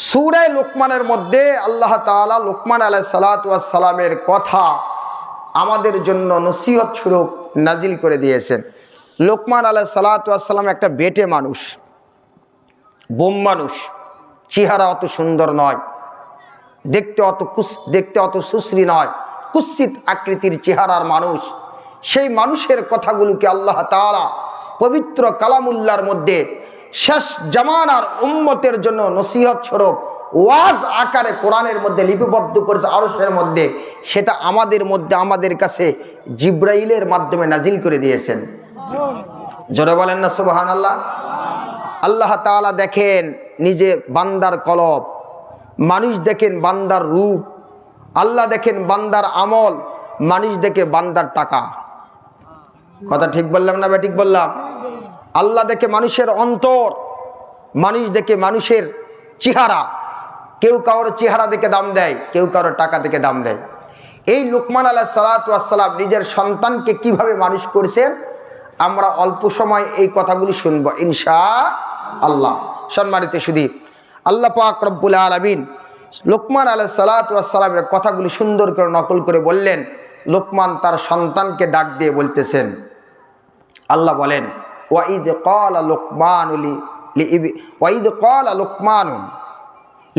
সূরা লোকমানের মধ্যে আল্লাহ তাআলা লোকমান আলাইহিস সালাতু ওয়াস সালামের কথা আমাদের জন্য নসিহত স্বরূপ নাজিল করে দিয়েছেন। লোকমান আলাইহিস সালাতু ওয়াস সালাম একটা বেটে মানুষ, বোম মানুষ, চেহারা অত সুন্দর নয়, দেখতে অত সুশ্রী নয়, কুৎসিত আকৃতির চেহারার মানুষ। সেই মানুষের কথাগুলোকে আল্লাহ তাআলা পবিত্র কালামুল্লাহর মধ্যে শেষ জামানার উম্মতের জন্য নসিহত স্বরূপ ওয়াজ আকারে কোরআনের মধ্যে লিপিবদ্ধ করেছে আরশের মধ্যে। সেটা আমাদের কাছে জিব্রাইলের মাধ্যমে নাজিল করে দিয়েছেন। জোরে বলেন না সুবহানাল্লাহ। আল্লাহ তাআলা দেখেন নিজে বান্দার কলব, মানুষ দেখেন বান্দার রূপ, আল্লাহ দেখেন বান্দার আমল, মানুষ দেখে বান্দার টাকা। কথা ঠিক বললাম না ঠিক বললাম? আল্লাহ দেখে মানুষের অন্তর, মানুষ দেখে মানুষের চেহারা। কেউ কারোর চেহারা দেখে দাম দেয়, কেউ কারোর টাকা দেখে দাম দেয়। এই লোকমান আলাইহিস সালাতু ওয়াস সালাম নিজের সন্তানকে কিভাবে মানুষ করেছেন আমরা অল্প সময় এই কথাগুলি শুনব ইনশাআল্লাহ। সম্মানিত সুধী, আল্লাহ পাক রব্বুল আলামিন লোকমান আলাইহিস সালাতু ওয়াস সালামের কথাগুলি সুন্দর করে নকল করে বললেন। লোকমান তার সন্তানকে ডাক দিয়ে বলতেছেন, আল্লাহ বলেন ওয়াইদ ক্বালা লুকমানু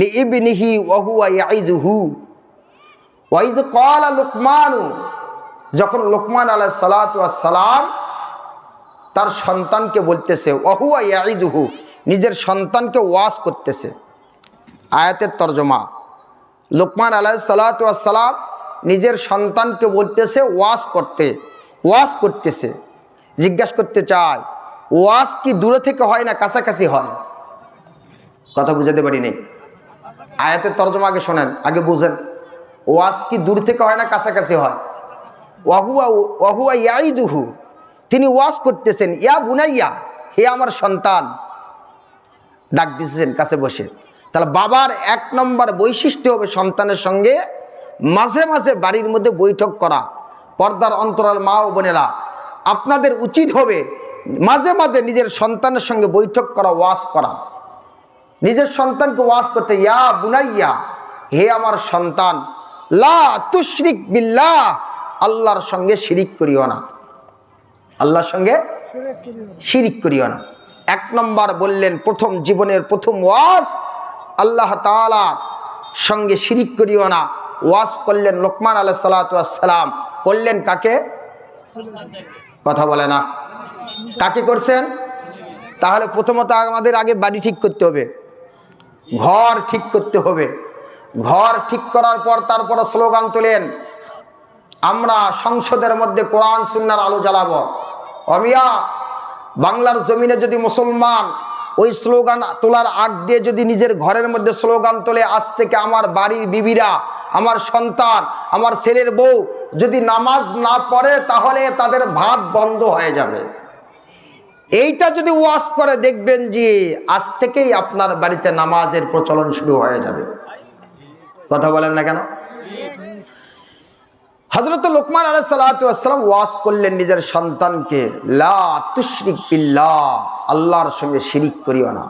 লিইবনিহি ওয়া হুয়া ইয়াইযুহু। ওয়াইদ ক্বালা লুকমানু, যখন লোকমান আলাইহিস সালাতু ওয়াস সালাম তার সন্তানকে বলতেছে, ওয়া হুয়া ইয়াইযুহু, নিজের সন্তানকে ওয়াজ করতেছে। আয়াতের তরজমা, লোকমান আলাইহিস সালাতু ওয়াস সালাম নিজের সন্তানকে বলতেছে ওয়াজ করতেছে। জিজ্ঞাসা করতে চায়, ওয়াজ কি দূরে থেকে হয় না কাছাকাছি হয়? কথা বুঝাতে পারি নেই। আয়াতের তরজমা আগে শোনেন, আগে বুঝেন। ওয়াজ কি দূর থেকে হয় না কাছাকাছি হয়? ওয়া হুয়া ইয়াইযুহু, তিনি ওয়াজ করতেছেন। ইয়া বুনাইয়া, হে আমার সন্তান, ডাক দিতেছেন কাছে বসে। তাহলে বাবার এক নম্বর বৈশিষ্ট্য হবে সন্তানের সঙ্গে মাঝে মাঝে বাড়ির মধ্যে বৈঠক করা। পর্দার অন্তরাল মা ও বোনেরা, আপনাদের উচিত হবে মাঝে মাঝে নিজের সন্তানের সঙ্গে বৈঠক করা, ওয়াজ করা। নিজের সন্তানকে ওয়াজ করতে, ইয়া বুনাইয়া, হে আমার সন্তান, লা তুশরিক বিল্লাহ, আল্লাহর সঙ্গে শিরিক করিও না, আল্লাহর সঙ্গে শিরিক করিও না। এক নম্বর বললেন, প্রথম জীবনের প্রথম ওয়াজ, আল্লাহ তাআলার সঙ্গে শিরিক করিও না। ওয়াজ করলেন লোকমান আলাইহিস সালাতু ওয়াস সালাম। করলেন কাকে? কথা বলে না, কাকে করছেন? তাহলে প্রথমত আমাদের আগে বাড়ি ঠিক করতে হবে, ঘর ঠিক করতে হবে। ঘর ঠিক করার পর তারপরে স্লোগান তোলেন, আমরা সংসদের মধ্যে কোরআন সুন্নাহর আলো জ্বালাবো। অমিয়া, বাংলার জমিনে যদি মুসলমান ওই স্লোগান তোলার আগ দিয়ে যদি নিজের ঘরের মধ্যে স্লোগান তোলে, আজ থেকে আমার বাড়ির বিবিরা, আমার সন্তান, আমার ছেলের বউ যদি নামাজ না পড়ে তাহলে তাদের ভাত বন্ধ হয়ে যাবে, এইটা যদি ওয়াজ করে, দেখবেন যে আজ থেকেই আপনার বাড়িতে নামাজের প্রচলন শুরু হয়ে যাবে। কথা বলেন না কেন? হযরত লোকমান আলাইহিস সালাতু ওয়াস সালাম ওয়াজ করলেন নিজের সন্তানকে, লা তুশরিক বিল্লাহ, আল্লাহর সঙ্গে শিরিক করিও না।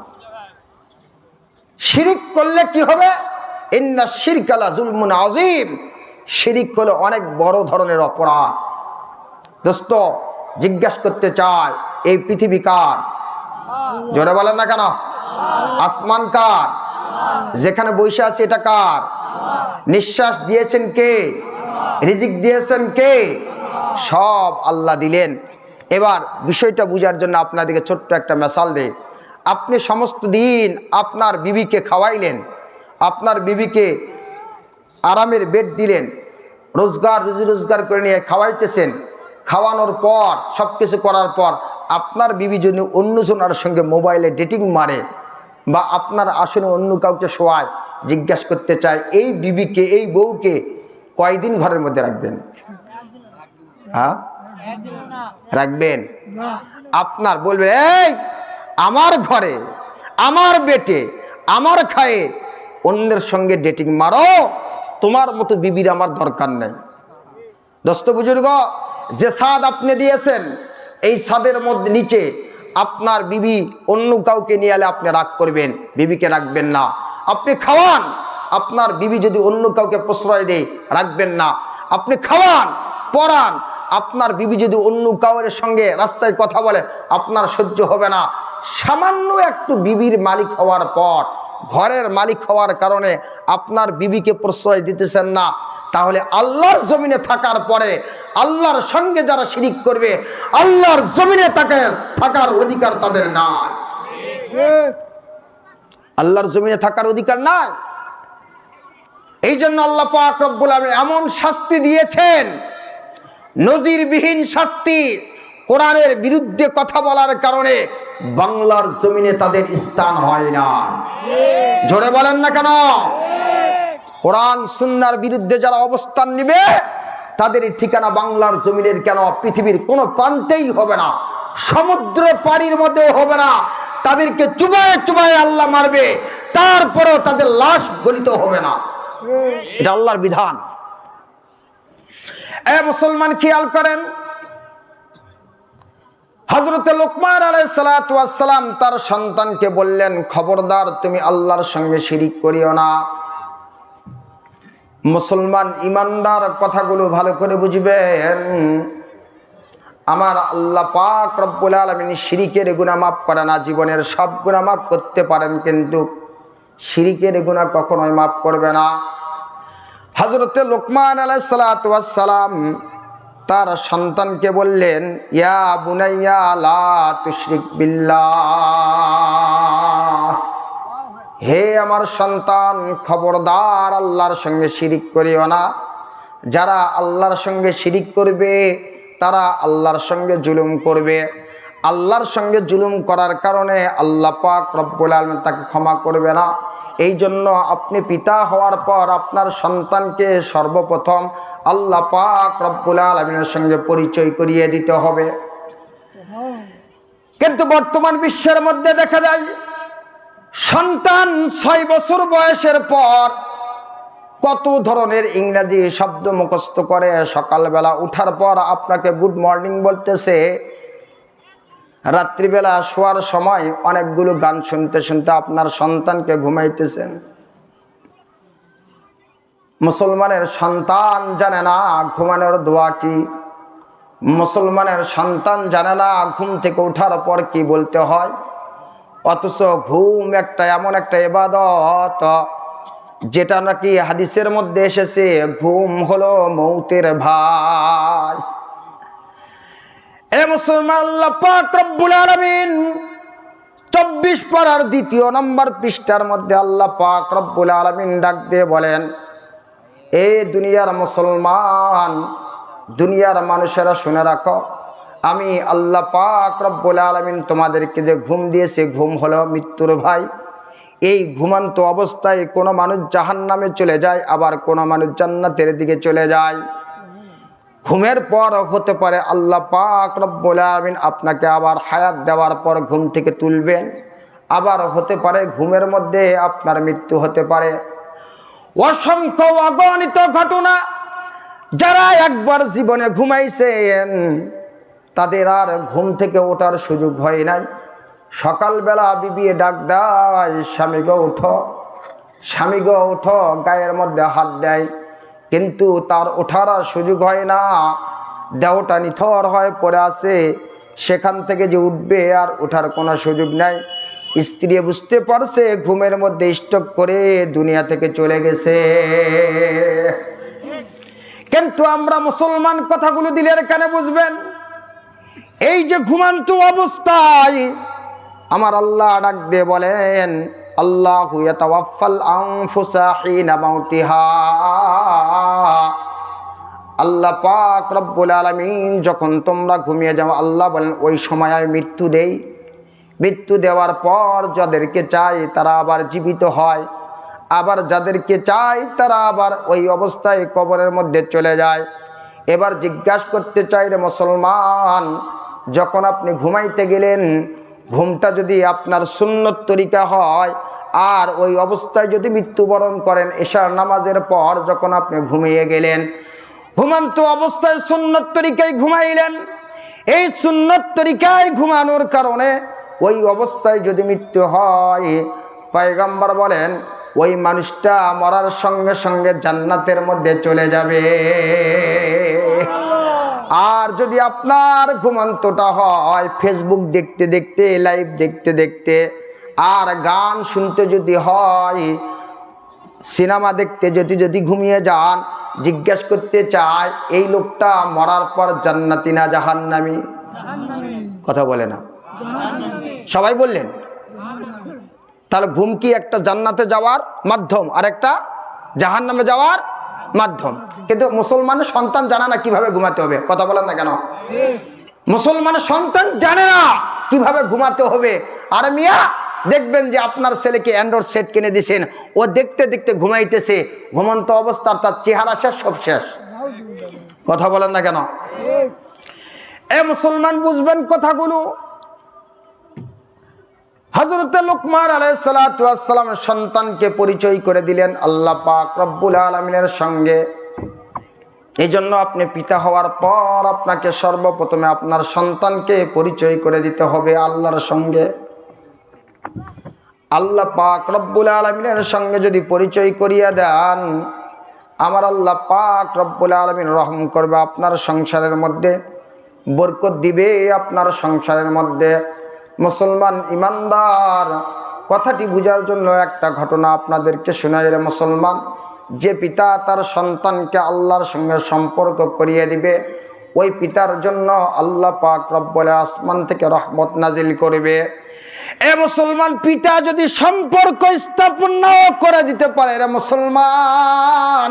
শিরিক করলে কি হবে? ইন্না শিরকা লা যুলমুন আযীম, শিরিক হলো অনেক বড় ধরনের অপরাধ। দোস্ত, জিজ্ঞাসা করতে চায়, এই পৃথিবী কার? জোরে বলেন না কেন? আসমান কার? যেখানে বসে আছে এটা কার? নিঃশ্বাস দিয়েছেন কে? রিজিক দিয়েছেন কে? সব আল্লাহ দিলেন। এবার বিষয়টা বুঝার জন্য আপনাদেরকে ছোট্ট একটা মিসাল দেই। আপনি সমস্ত দিন আপনার বিবিকে খাওয়াইলেন, আপনার বিবিকে আরামের বেড দিলেন, রুজি রোজগার করে নিয়ে খাওয়াইতেছেন। খাওয়ানোর পর সব কিছু করার পর আপনার বিবি যদি অন্যজনের সঙ্গে মোবাইলে ডেটিং মারে বা আপনার আসনে অন্য কাউকে শোয়ায়, জিজ্ঞাসা করতে চায়, এই বিবিকে, এই বউকে কয়দিন ঘরের মধ্যে রাখবেন? হ্যাঁ, রাখবেন? আপনার বলবে, এই আমার ঘরে আমার বেটে আমার খায়ে অন্যের সঙ্গে ডেটিং মারো, তোমার মতো বিবির আমার দরকার নেই। দোস্ত বুজুর্গ, যে ছাদ আপনি দিয়েছেন, এই ছাদের মধ্যে নিচে আপনার বিবি অন্য কাউকে নিয়ে এলে আপনি রাগ করবেন, বিবিকে রাখবেন না। আপনি খাওয়ান, আপনার বিবি যদি অন্য কাউকে প্রশ্রয় দেয় রাখবেন না। আপনি খাওয়ান, পড়ান, আপনার বিবি যদি অন্য কাউয়ের সঙ্গে রাস্তায় কথা বলে আপনার সহ্য হবে না। সামান্য একটু বিবির মালিক হওয়ার পর, ঘরের মালিক হওয়ার কারণে আপনার বিবিকে প্রশ্রয় দিতেছেন না, তাহলে আল্লাহর জমিনে থাকার পরে আল্লাহর সঙ্গে যারা শিরিক করবে আল্লাহর জমিনে থাকার অধিকার তাদের নাই। আল্লাহর জমিনে থাকার অধিকার নাই। এই জন্য আল্লাহ পাক রব্বুল আলামিন এমন শাস্তি দিয়েছেন, নজিরবিহীন শাস্তি। কোরআনের বিরুদ্ধে কথা বলার কারণে বাংলার জমিনে তাদের স্থান হয় না। জোরে বলেন না কেন? কোরআন সুন্নাহর বিরুদ্ধে যারা অবস্থান নেবে তাদের ঠিকানা বাংলার জমিনের কেন, পৃথিবীর কোনো প্রান্তেই হবে না, সমুদ্র পাড়ির মধ্যেও হবে না। তাদেরকে চুবায়ে চুবায়ে আল্লাহ মারবে, তারপরেও তাদের লাশ গলিত হবে না। এটা আল্লাহর বিধান। এ মুসলমান, খেয়াল করেন, হযরত লোকমান আলাইহিস সালাতু ওয়াস সালাম তার সন্তানকে বললেন, খবরদার তুমি আল্লাহর সঙ্গে শিরিক করিও না। মুসলমান ইমানদার কথাগুলো ভালো করে বুঝবেন। আমার আল্লাহ পাক রব্বুল আলামিন শিরিকের গুনাহ মাফ করে না, জীবনের সব গুনাহ মাফ করতে পারেন, কিন্তু শিরিকের গুনাহ কখনোই মাফ করবে না। হযরত লোকমান আলাইহিস সালাতু ওয়াস সালাম তার সন্তানকে বললেন, ইয়া বুনাইয়া লা তুশরিক বিল্লাহ, হে আমার সন্তান, খবরদার আল্লাহর সঙ্গে শিরিক করিও না। যারা আল্লাহর সঙ্গে শিরিক করবে তারা আল্লাহর সঙ্গে জুলুম করবে। আল্লাহর সঙ্গে জুলুম করার কারণে আল্লাহ পাক রব্বুল আলামিন তাকে ক্ষমা করবে না। এই জন্য আপনি পিতা হওয়ার পর আপনার সন্তানকে সর্বপ্রথম আল্লাহ পাক রব্বুল আলামিনের সঙ্গে পরিচয় করিয়ে দিতে হবে। কিন্তু বর্তমান বিশ্বের মধ্যে দেখা যায় সন্তান 6 বছর বয়সের পর কত ধরনের ইংরেজি শব্দ মুখস্থ করে, সকালবেলা উঠার পর আপনাকে গুড মর্নিং বলতেছে, রাত্রিবেলা শোয়ার সময় অনেকগুলো গান শুনতে শুনতে আপনার সন্তানকে ঘুমাইতেছেন। মুসলমানের সন্তান জানে না ঘুমানোর দোয়া কি, মুসলমানের সন্তান জানে না ঘুম থেকে ওঠার পর কি বলতে হয়। অথচ ঘুম একটা এমন একটা ইবাদত যেটা নাকি হাদিসের মধ্যে এসেছে, ঘুম হলো মৌতের ভাই। এ মুসলমান, আল্লাহ পাক রব্বুল আলামিন 24 পারার 2 নম্বর পৃষ্ঠার মধ্যে আল্লাহ পাক রব্বুল আলামিন ডাক দিয়ে বলেন, এ দুনিয়ার মুসলমান, দুনিয়ার মানুষেরা শুনে রাখো, আমি আল্লাহ পাক রব্বুল আলামিন তোমাদেরকে যে ঘুম দিয়েছে, ঘুম হলো মৃত্যুর ভাই। এই ঘুমান্ত অবস্থায় কোনো মানুষ জাহান্নামে চলে যায়, আবার কোনো মানুষ জান্নাতের দিকে চলে যায়। ঘুমের পর হতে পারে আল্লাহ পাক রব্বুল আলামিন আপনাকে আবার হায়াত দেওয়ার পর ঘুম থেকে তুলবেন, আবার হতে পারে ঘুমের মধ্যে আপনার মৃত্যু হতে পারে। অসংখ্য অগণিত ঘটনা, যারা একবার জীবনে ঘুমাইছেন তাদের আর ঘুম থেকে ওঠার সুযোগ হয় নাই। সকালবেলা বিবি ডাক দেয়, স্বামী গো উঠো, স্বামী গো উঠো, গায়ের মধ্যে হাত দেয়, কিন্তু তার ওঠার আর সুযোগ হয় না। দেহটা নিথর হয়ে পড়ে আছে, সেখান থেকে যে উঠবে আর ওঠার কোনো সুযোগ নাই। স্ত্রী বুঝতে পারছে ঘুমের মধ্যে স্ট্রোক করে দুনিয়া থেকে চলে গেছে। কিন্তু আমরা মুসলমান কথাগুলো দিলের কানে বুঝবেন। এই যে ঘুমান্ত অবস্থায় আমার আল্লাহ ডাক দিয়ে বলেন, আল্লাহু ইয়াতাওয়াফাল আনফুসা হিনা মাউতিহা, আল্লাহ পাক রব্বুল আলামিন যখন তোমরা ঘুমিয়ে যাও, আল্লাহ বলেন ওই সময় আমি মৃত্যু দেই। মৃত্যু দেওয়ার পর যাদেরকে চাই তারা আবার জীবিত হয়, আবার যাদেরকে চাই তারা আবার ওই অবস্থায় কবরের মধ্যে চলে যায়। এবার জিজ্ঞাসা করতে চাই রে মুসলমান, যখন আপনি ঘুমাইতে গেলেন, ঘুমটা যদি আপনার সুন্নত তরিকা হয় আর ওই অবস্থায় যদি মৃত্যুবরণ করেন, এশার নামাজের পর যখন আপনি ঘুমিয়ে গেলেন, ঘুমান্ত অবস্থায় সুন্নত তরিকায় ঘুমাইলেন, এই সুন্নত তরিকায় ঘুমানোর কারণে ওই অবস্থায় যদি মৃত্যু হয়, পয়গম্বর বলেন ওই মানুষটা মরার সঙ্গে সঙ্গে জান্নাতের মধ্যে চলে যাবে। আর যদি আপনার ঘুমন্তটা হয় ফেসবুক দেখতে দেখতে, লাইভ দেখতে দেখতে, আর গান শুনতে যদি হয়, সিনেমা দেখতে যদি ঘুমিয়ে যান, জিজ্ঞেস করতে চায় এই লোকটা মরার পর জান্নাতি না জাহান্নামী? কথা বলে না, সবাই বললেন। তাহলে ঘুম কি একটা জান্নাতে যাওয়ার মাধ্যম আর একটা জাহান্নামে যাওয়ার মাধ্যম। কিন্তু মুসলমানের সন্তান জানে না কিভাবে ঘুমাতে হবে। কথা বলেন না কেন? মুসলমানের সন্তান জানে না কিভাবে ঘুমাতে হবে। আর মিয়া দেখবেন যে আপনার ছেলেকে অ্যান্ড্রয়েড সেট কিনে দিয়েছেন, ও দেখতে দেখতে ঘুমাইতেছে, ঘুমন্ত অবস্থার তার চেহারা শেষ, সব শেষ। কথা বলেন না কেন? এ মুসলমান বুঝবেন কথাগুলো। হযরত লুকমান আলাইহিস সালাতু ওয়াস সালামের সন্তানকে পরিচয় করে দিলেন আল্লাহ পাক রব্বুল আলামিনের সঙ্গে। এই জন্য আপনি পিতা হওয়ার পর আপনাকে সর্বপ্রথমে আপনার সন্তানকে পরিচয় করে দিতে হবে আল্লাহর সঙ্গে। আল্লাহ পাক রব্বুল আলামিনের সঙ্গে যদি পরিচয় করিয়ে দেন, আমার আল্লাহ পাক রব্বুল আলামিন রহম করবে আপনার সংসারের মধ্যে, বরকত দিবে আপনার সংসারের মধ্যে। মুসলমান ইমানদার, কথাটি বোঝার জন্য একটা ঘটনা আপনাদেরকে শোনাই। রে মুসলমান, যে পিতা তার সন্তানকে আল্লাহর সঙ্গে সম্পর্ক করিয়ে দিবে, ওই পিতার জন্য আল্লাহ পাক রব্বুল আসমান থেকে রহমত নাজিল করবে। এ মুসলমান, পিতা যদি সম্পর্ক স্থাপন করে দিতে পারে, রে মুসলমান,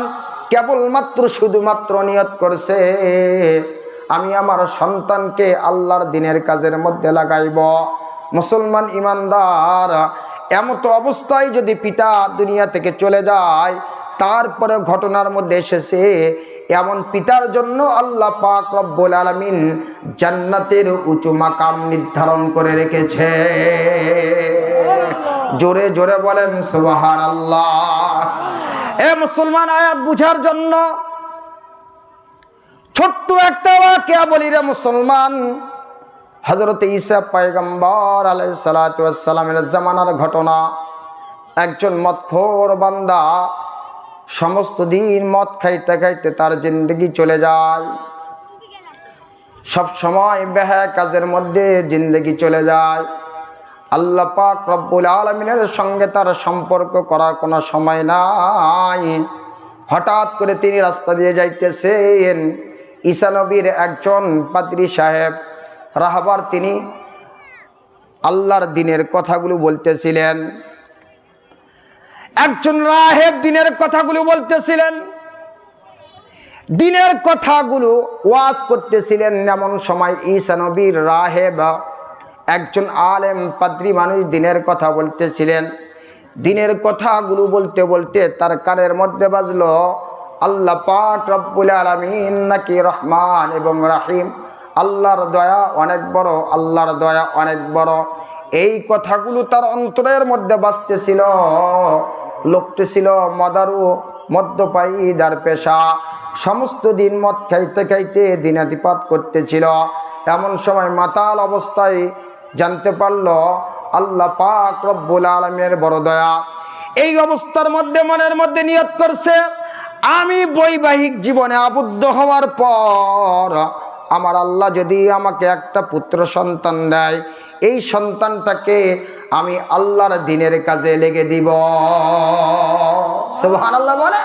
কেবলমাত্র শুধুমাত্র নিয়ত করছে আমি আমার সন্তানকে আল্লাহর দ্বীনের কাজের মধ্যে লাগাইব। মুসলমান ইমানদার, এমত অবস্থায় যদি পিতা দুনিয়া থেকে চলে যায়, তারপরে ঘটনার মধ্যে এসেছে এমন পিতার জন্য আল্লাহ পাক রব্বুল আলামিন জান্নাতের উঁচু মাকাম নির্ধারণ করে রেখেছে। জোরে জোরে বলেন সুবহানাল্লাহ। এ মুসলমান, আয়াত বুঝার জন্য ছোট্ট একটা ওয়াকিয়া বলি। রে মুসলমান, হযরত ঈসা পয়গম্বর আলাইহিস সালাতু ওয়াস সালামের জামানার ঘটনা। একজন মদখোর বান্দা সমস্ত দিন মদ খাইতে খাইতে তার জিন্দেগি চলে যায়। সব সময় বেহায়া কাজের মধ্যে জিন্দেগি চলে যায়। আল্লাহ পাক রব্বুল আলামিনের সঙ্গে তার সম্পর্ক করার কোনো সময় নাই। হঠাৎ করে তিনি রাস্তা দিয়ে যাইতেছেন, ঈসা নবীর একজন পাদ্রী সাহেব রাহবার, তিনি আল্লাহর দ্বীনের কথাগুলো বলতেছিলেন। একজন রাহেব দ্বীনের কথাগুলো বলতেছিলেন, দ্বীনের কথাগুলো ওয়াজ করতেছিলেন। এমন সময় ঈসা নবীর রাহেব, একজন আলেম পাদ্রী মানুষ, দ্বীনের কথা বলতেছিলেন। দ্বীনের কথাগুলো বলতে বলতে তার কানের মধ্যে বাজলো আল্লাহ পাক রব্বুল আলামিন নাকি রহমান এবং রাহিম, আল্লাহর দয়া অনেক বড়, আল্লাহর দয়া অনেক বড়। এই কথাগুলো তার অন্তরের মধ্যে বাজতেছিল। লোকটি ছিল মদারু, মদ্যপায়ী, দার পেশা, সমস্ত দিন মদ খাইতে খাইতে দিনাতিপাত করতেছিল। এমন সময় মাতাল অবস্থায় জানতে পারল আল্লাহ পাক রব্বুল আলামিনের বড় দয়া। এই অবস্থার মধ্যে মনের মধ্যে নিয়ত করছে, আমি বৈবাহিক জীবনে আবদ্ধ হওয়ার পর আমার আল্লাহ যদি আমাকে একটা পুত্র সন্তান দেয়, এই সন্তানটাকে আমি আল্লাহর দ্বীনের কাজে লেগে দিব। সুবহানাল্লাহ বলে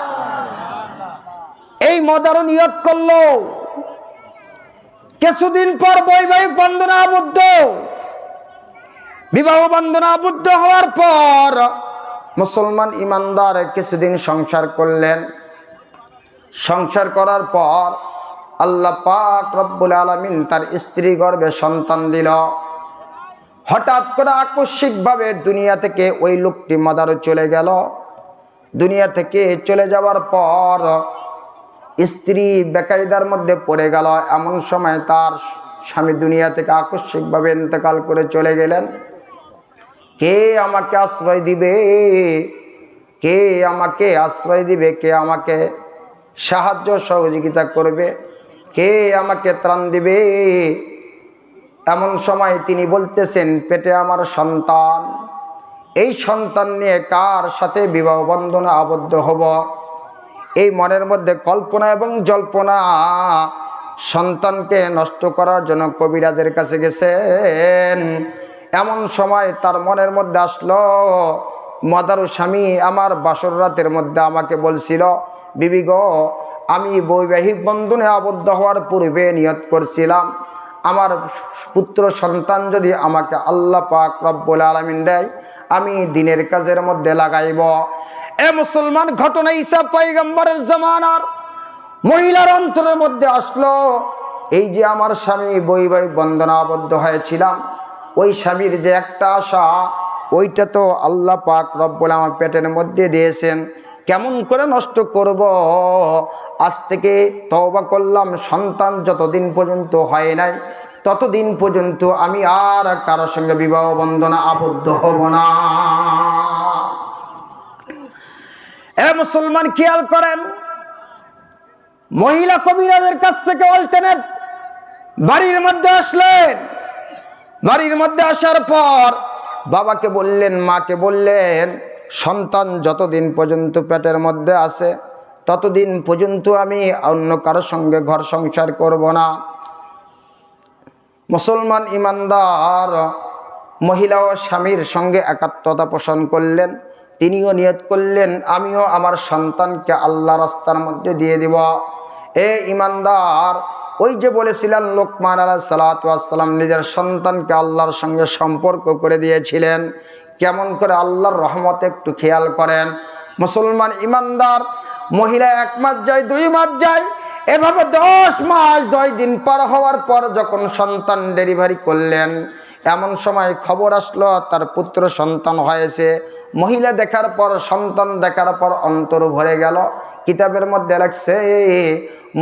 এই মদারও নিয়ত করলো। কিছুদিন পর বৈবাহিক বন্ধনে আবদ্ধ, বিবাহ বন্ধনে আবদ্ধ হওয়ার পর মুসলমান ইমানদার কিছুদিন সংসার করলেন। সংসার করার পর আল্লাহ পাক রব্বুল আলামিন তার স্ত্রী গর্ভে সন্তান দিল। হঠাৎ করে আকস্মিকভাবে দুনিয়া থেকে ওই লোকটি মাদারে চলে গেল। দুনিয়া থেকে চলে যাওয়ার পর স্ত্রী বেকায়দার মধ্যে পড়ে গেল। এমন সময় তার স্বামী দুনিয়া থেকে আকস্মিকভাবে ইন্তেকাল করে চলে গেলেন। কে আমাকে আশ্রয় দিবে? কে আমাকে আশ্রয় দিবে? কে আমাকে সাহায্য সহযোগিতা করবে? কে আমাকে ত্রাণ দিবে? এমন সময় তিনি বলতেছেন, পেটে আমার সন্তান, এই সন্তান নিয়ে কার সাথে বিবাহ বন্ধনে আবদ্ধ হব, এই মনের মধ্যে কল্পনা এবং জল্পনা সন্তানকে নষ্ট করার জন্য কবিরাজের কাছে গেছেন। এমন সময় তার মনের মধ্যে আসলো, মাদারু স্বামী আমার বাসর রাতের মধ্যে আমাকে বলছিল, বিবি গো, আমি বৈবাহিক বন্ধনে আবদ্ধ হওয়ার পূর্বে নিয়ত করছিলাম, আমার পুত্র সন্তান যদি আমাকে আল্লাহ পাক রব্বুল আলামিন দেয়, আমি দিনের কাজের মধ্যে লাগাইব। এ মুসলমান, ঘটনা ঈসা পয়গম্বরের জামানার মহিলার অন্তরের মধ্যে আসলো, এই যে আমার স্বামী বৈবাহিক বন্ধনে আবদ্ধ হয়েছিলাম, ওই স্বামীর যে একটা আশা, ওইটা তো আল্লাহ পাক রব্বুল আমার পেটের মধ্যে দিয়েছেন, কেমন করে নষ্ট করব? আজ থেকে তওবা করলাম, সন্তান যতদিন পর্যন্ত হয় নাই ততদিন পর্যন্ত আমি আর কারোর সঙ্গে বিবাহ বন্ধনে আবদ্ধ হব না। এ মুসলমান, খেয়াল করেন, মহিলা কবিরাজের কাছ থেকে অল্টারনেট বাড়ির মধ্যে আসলেন। বাড়ির মধ্যে আসার পর বাবাকে বললেন, মাকে বললেন, সন্তান যতদিন পর্যন্ত পেটের মধ্যে আছে ততদিন পর্যন্ত আমি অন্য কারোর সঙ্গে ঘর সংসার করব না। মুসলমান ইমানদার মহিলা ও স্বামীর সঙ্গে একাত্মতা পোষণ করলেন। তিনিও নিয়ত করলেন, আমিও আমার সন্তানকে আল্লাহ রাস্তার মধ্যে দিয়ে দিব। এ ইমানদার, ওই যে বলেছিলেন লোকমান আলাইহিস সালাতু ওয়াস সালাম নিজের সন্তানকে আল্লাহর সঙ্গে সম্পর্ক করে দিয়েছিলেন, কেমন করে আল্লাহর রহমত একটু খেয়াল করেন। মুসলমান ইমানদার, মহিলা 1 মাস যায়, 2 মাস যায়, এভাবে 10 মাস 10 দিন পার হওয়ার পর যখন সন্তান ডেলিভারি করলেন, এমন সময় খবর আসলো তার পুত্র সন্তান হয়েছে। মহিলা দেখার পর, সন্তান দেখার পর অন্তর ভরে গেল। কিতাবের মধ্যে লেখছে,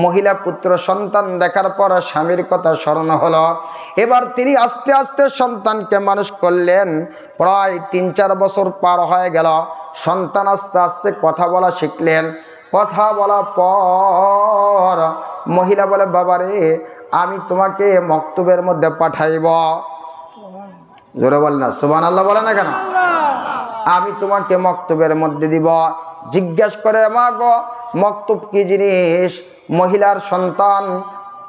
মহিলা পুত্র সন্তান দেখার পর স্বামীর কথা স্মরণ হলো। এবার তিনি আস্তে আস্তে সন্তানকে মানুষ করলেন। প্রায় 3-4 বছর পার হয়ে গেল। সন্তান আস্তে আস্তে কথা বলা শিখলেন। কথা বলার পর মহিলা বলে, বাবারে, আমি তোমাকে মক্তবের মধ্যে পাঠাইব। জোরে বল না সুবহানাল্লাহ, বলে না কেন? আমি তোমাকে মক্তবের মধ্যে দিব। জিজ্ঞাসা করে, মা গো, মক্তব কি জিনিস? মহিলার সন্তান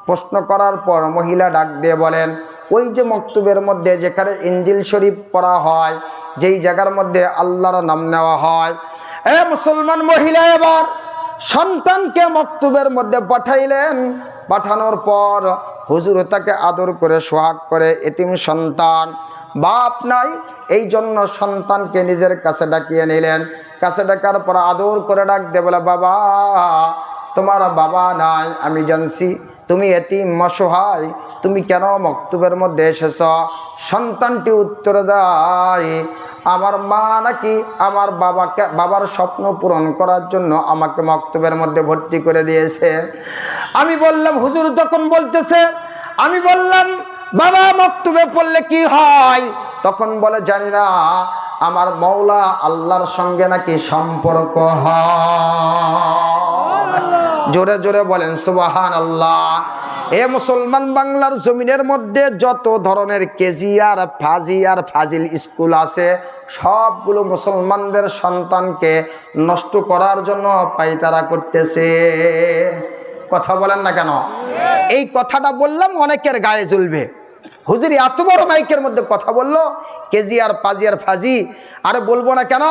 প্রশ্ন করার পর মহিলা ডাক দিয়ে বলেন, ওই যে মক্তবের মধ্যে যেখানে ইনজিল শরীফ পড়া হয়, যেই জায়গার মধ্যে আল্লাহর নাম নেওয়া হয়। এ মুসলমান, মহিলা এবার সন্তানকে মক্তবের মধ্যে পাঠাইলেন। পাঠানোর পর হুজুর তাকে আদর করে সোহাগ করে। এতিম সন্তান, বাপ নাই, এই জন্য সন্তানকে নিজের কাছে ডাকিয়ে নিলেন। কাছে ডাকার পর আদর করে ডাক দিয়ে বলে, বাবা, তোমার বাবা নাই, আমি জানছি তুমি এতিম অসহায়, তুমি কেন মক্তবের মধ্যে এসেছ? সন্তানটি উত্তর দেয়, আমার মা নাকি আমার বাবার স্বপ্ন পূরণ করার জন্য আমাকে মক্তবের মধ্যে ভর্তি করে দিয়েছে। আমি বললাম, হুজুর তখন বলতেছে, আমি বললাম, বাবা মক্তবে পড়লে কি হয়? তখন বলে, জানি না, আমার মওলা আল্লাহর সঙ্গে নাকি সম্পর্ক হয়। জোরে জোরে বলেন সুবহানাল্লাহ। এ মুসলমান, বাংলার জমিনের মধ্যে যত ধরনের কেজি আর ফাজিল স্কুল আছে, সবগুলো মুসলমানদের সন্তানকে নষ্ট করার জন্য পায়তারা করতেছে। কথা বলেন না কেন? এই কথাটা বললাম অনেকের গায়ে জ্বলবে। হুজুর এত বড় মাইকের মধ্যে কথা বললো, কেজি আর ফাজি। আরে বলবো না কেন?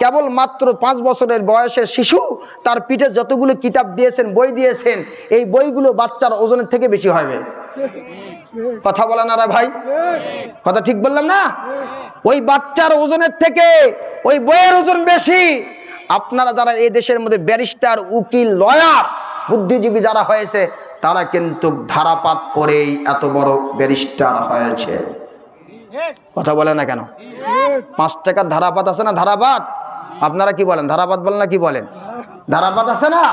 কেবল মাত্র 5 বছরের বয়সের শিশু, তার পিঠে যতগুলো কিতাব দিয়েছেন, বই দিয়েছেন, এই বইগুলো বাচ্চার ওজনের থেকে বেশি হবে। কথা বলেন না রে ভাই, কথা ঠিক বললাম না? ওই বাচ্চার ওজনের থেকে ওই বইয়ের ওজন বেশি। আপনারা যারা এই দেশের মধ্যে ব্যারিস্টার, উকিল, লয়ার, বুদ্ধিজীবী যারা হয়েছে, তারা কিন্তু ধারাপাত করেই এত বড় ব্যারিস্টার হয়েছে। কথা বলে না কেন? 5 টাকার ধারাপাত আছে না? ধারাপাত, আপনারা কি বলেন? ধারাপাত বলেন না কি বলেন? ধারাপাত আছে না?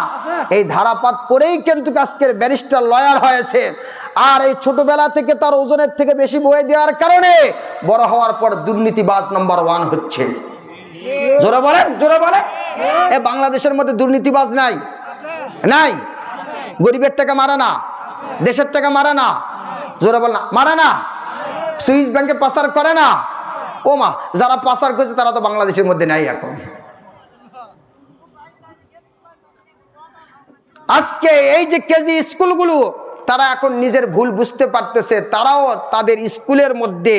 এই ধারাপাত করেই কিন্তু আজকের ব্যারিস্টার, লয়ার হয়েছে। আর এই ছোটবেলা থেকে তার ওজনের থেকে বেশি বই দেওয়ার কারণে বড় হওয়ার পর দুর্নীতিবাজ নাম্বার 1 হচ্ছে। জোরে বলেন, জোরে বলেন। এ বাংলাদেশের মধ্যে দুর্নীতিবাজ নাই? নাই? গরিবের টাকা মারে না? দেশের টাকা মারে না? জোরে বল না, মারে না? সুইস ব্যাংকে পাচার করে না? ও মা, যারা পাচার করছে তারা তো বাংলাদেশের মধ্যে নাই এখন। আজকে এই যে কেজি স্কুলগুলো, তারা এখন নিজের ভুল বুঝতে পারতেছে, তারাও তাদের স্কুলের মধ্যে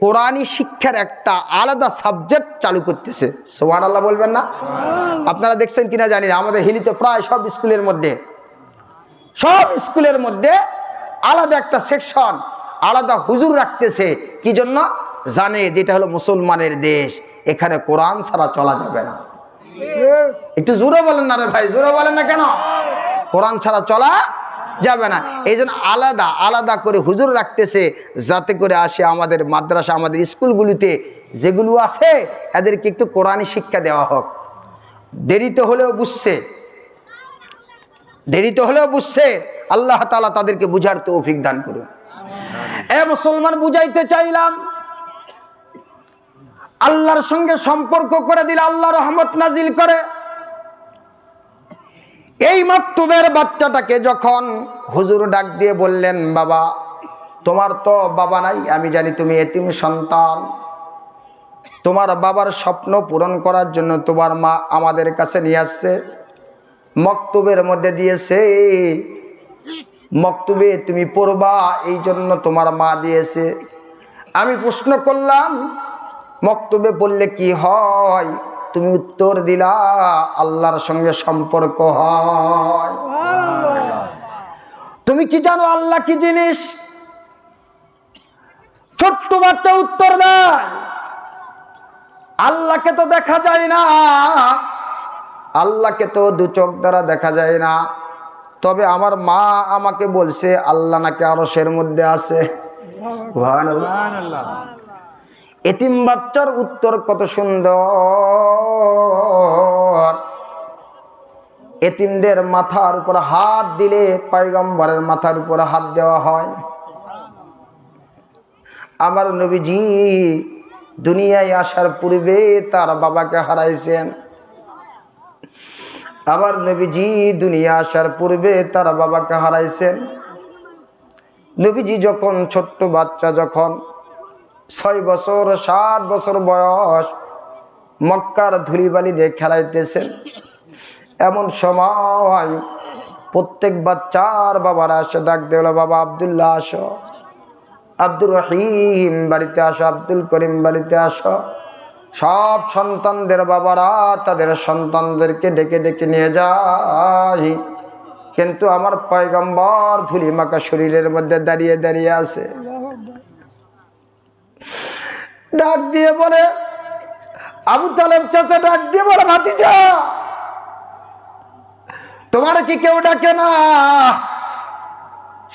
কোরআনী শিক্ষার একটা আলাদা সাবজেক্ট চালু করতেছে। সুবহানাল্লাহ বলবেন না? আপনারা দেখছেন কিনা জানি না, আমাদের হিলিতে প্রায় সব স্কুলের মধ্যে আলাদা একটা সেকশন, আলাদা হুজুর রাখতেছে। কি জন্য? জানে যেটা হলো মুসলমানের দেশ, এখানে কোরআন ছাড়া চলা যাবে না। একটু জোরে বলেন না রে ভাই, জোরে বলেন না কেন? কোরআন ছাড়া চলা যাবে না। এই জন্য আলাদা আলাদা করে হুজুর রাখতেছে, যাতে করে আসে আমাদের মাদ্রাসা, আমাদের স্কুলগুলিতে যেগুলো আছে এদেরকে একটু কোরআনী শিক্ষা দেওয়া হোক। দেরিতে হলেও বুঝছে, আল্লাহ তাআলা তাদেরকে বুঝার তৌফিক দান করুন। এ মুসলমান, বুঝাইতে চাইলাম, আল্লাহর সঙ্গে সম্পর্ক করে দিলে আল্লাহ রহমত নাজিল করে। এই মাকতুবের বাচ্চাটাকে যখন হুজুর ডাক দিয়ে বললেন, বাবা তোমার তো বাবা নাই, আমি জানি তুমি এতিম সন্তান, তোমার বাবার স্বপ্ন পূরণ করার জন্য তোমার মা আমাদের কাছে নিয়ে আসছে, মক্তবের মধ্যে দিয়েছে, মক্তবে তুমি পড়বা, এই জন্য তোমার মা দিয়েছে। আমি প্রশ্ন করলাম, মক্তবে পড়লে কি হয়? তুমি উত্তর দিলা, আল্লাহর সঙ্গে সম্পর্ক হয়। তুমি কি জানো আল্লাহ কি জিনিস? ছোট্ট বাচ্চা উত্তর দেয়, আল্লাহকে তো দেখা যায় না, আল্লাহকে তো দু চোখ দ্বারা দেখা যায় না, তবে আমার মা আমাকে বলছে আল্লাহ নাকি আরশের মধ্যে আছে। সুবহানাল্লাহ। এতিম বাচ্চার উত্তর কত সুন্দর। এতিমদের মাথার উপর হাত দিলে পয়গম্বরের মাথার উপর হাত দেওয়া হয়। আমার নবীজি দুনিয়ায় আসার পূর্বে তার বাবাকে হারাইছেন। আমার নবীজি দুনিয়া আসার পূর্বে তার বাবাকে হারাইছেন। নবীজি যখন ছোট্ট বাচ্চা, যখন 6 বছর 7 বছর বয়স, মক্কার ধুলিবালি দিয়ে খেলাইতেছেন, এমন সময় প্রত্যেক বাচ্চার বাবারা আসে, ডাক দেওয়া, বাবা আব্দুল্লাহ আসো, আব্দুর রহিম বাড়িতে আসো, আব্দুল করিম বাড়িতে আসো। সব সন্তানদের বাবারা তাদের সন্তানদেরকে ডেকে ডেকে নিয়ে যায়, কিন্তু আমার পয়গম্বর ধুলি মাখা শরীরের মধ্যে দাঁড়িয়ে দাঁড়িয়ে আছে। ডাক দিয়ে বলে, আবু তালেব চাচা ডাক দিয়ে বলে, ভাতিজা তোমার কি কেউ ডাকে না?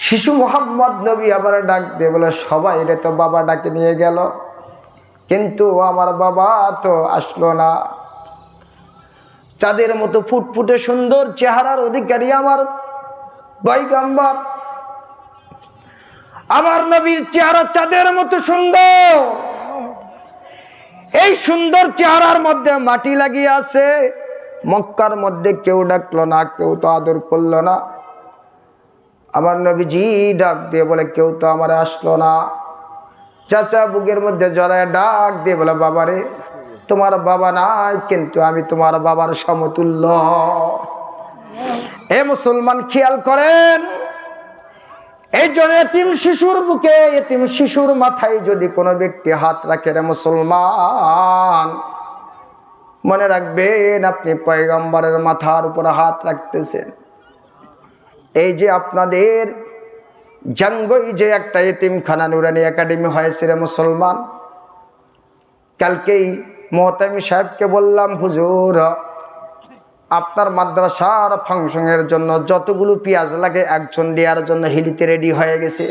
শিশু মোহাম্মদ নবী আবার ডাক দিয়ে বলে, সবাই রে তো বাবা ডাকে নিয়ে গেল, কিন্তু আমার বাবা তো আসলো না। চাঁদের মতো ফুটফুটে সুন্দর চেহারার অধিকারী আমার পয়গম্বর, আমার নবীর চেহারা চাঁদের মতো সুন্দর। এই সুন্দর চেহারার মধ্যে মাটি লাগিয়ে আছে। মক্কার মধ্যে কেউ ডাকলো না, কেউ তো আদর করলো না। আমার নবীজি ডাক দিয়ে বলে, কেউ তো আমার আসলো না। চাচা বুকের মধ্যে জড়ায় ডাক দিয়ে বলে, বাবারে তোমার বাবা নাই, কিন্তু আমি তোমার বাবার সমতুল্য। এ মুসলমান, খেয়াল করেন, এই জন্য এতিম শিশুর বুকে, এতিম শিশুর মাথায় যদি কোনো ব্যক্তি হাত রাখে, রে মুসলমান, মনে রাখবেন আপনি পয়গম্বরের মাথার উপর হাত রাখতেছেন। এই যে আপনাদের জাঙ্গই যে একটা এতিমখানা নুরানি একাডেমি হয়েছে, রে মুসলমান, কালকেই মোহতামি সাহেবকে বললাম, হুজুর আপনার মাদ্রাসার ফাংশনের জন্য যতগুলো পেঁয়াজ লাগে একজন দেওয়ার জন্য হিলিতে রেডি হয়ে গেছে।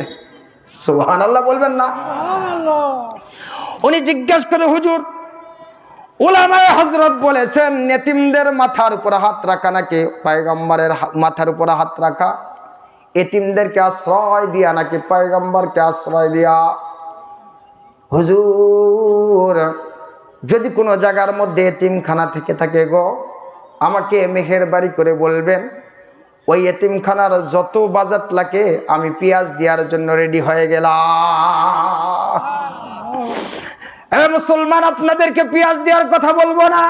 সুবহানাল্লাহ বলবেন না? উনি জিজ্ঞাসা করে, হুজুর উলামায়ে হযরত বলেছেন এতিমদের মাথার উপর হাত রাখা নাকি পয়গম্বরের মাথার উপর হাত রাখা? এতিমদেরকে আশ্রয় দিয়া নাকি পয়গম্বরকে আশ্রয় দিয়া? হুজুর যদি কোনো জায়গার মধ্যে এতিমখানা থেকে থাকে গো, আমাকে মেহেরবানি করে বলবেন, ওই এতিমখানার যত বাজেট লাগে আমি পেঁয়াজ দেওয়ার জন্য রেডি হয়ে গেলাম। এ মুসলমান, আপনাদেরকে পেঁয়াজ দেওয়ার কথা বলবো না।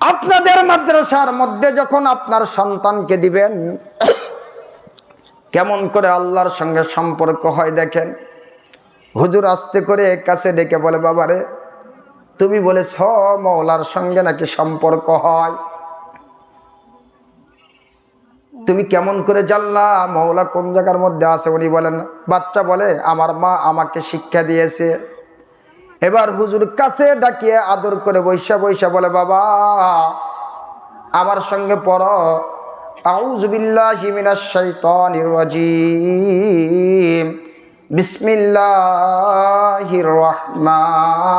আপনাদের মাদ্রাসার মধ্যে যখন আপনার সন্তানকে দিবেন, কেমন করে আল্লাহর সঙ্গে সম্পর্ক হয় দেখেন। হুজুর আস্তে করে কাছে ডেকে বলে, বাবারে তুমি বলেছ মওলার সঙ্গে নাকি সম্পর্ক হয়, তুমি কেমন করে জানলা মওলা কোন জায়গার মধ্যে আছে? উনি বলেন, বাচ্চা বলে আমার মা আমাকে শিক্ষা দিয়েছে। এবার হুজুর কাছে ডাকিয়ে আদর করে বৈশা বৈশা বলে, বাবা আমার সঙ্গে পড়ো, আউযু বিল্লাহি মিনাশ শাইতানির রাজিম, বিসমিল্লাহির রহমানির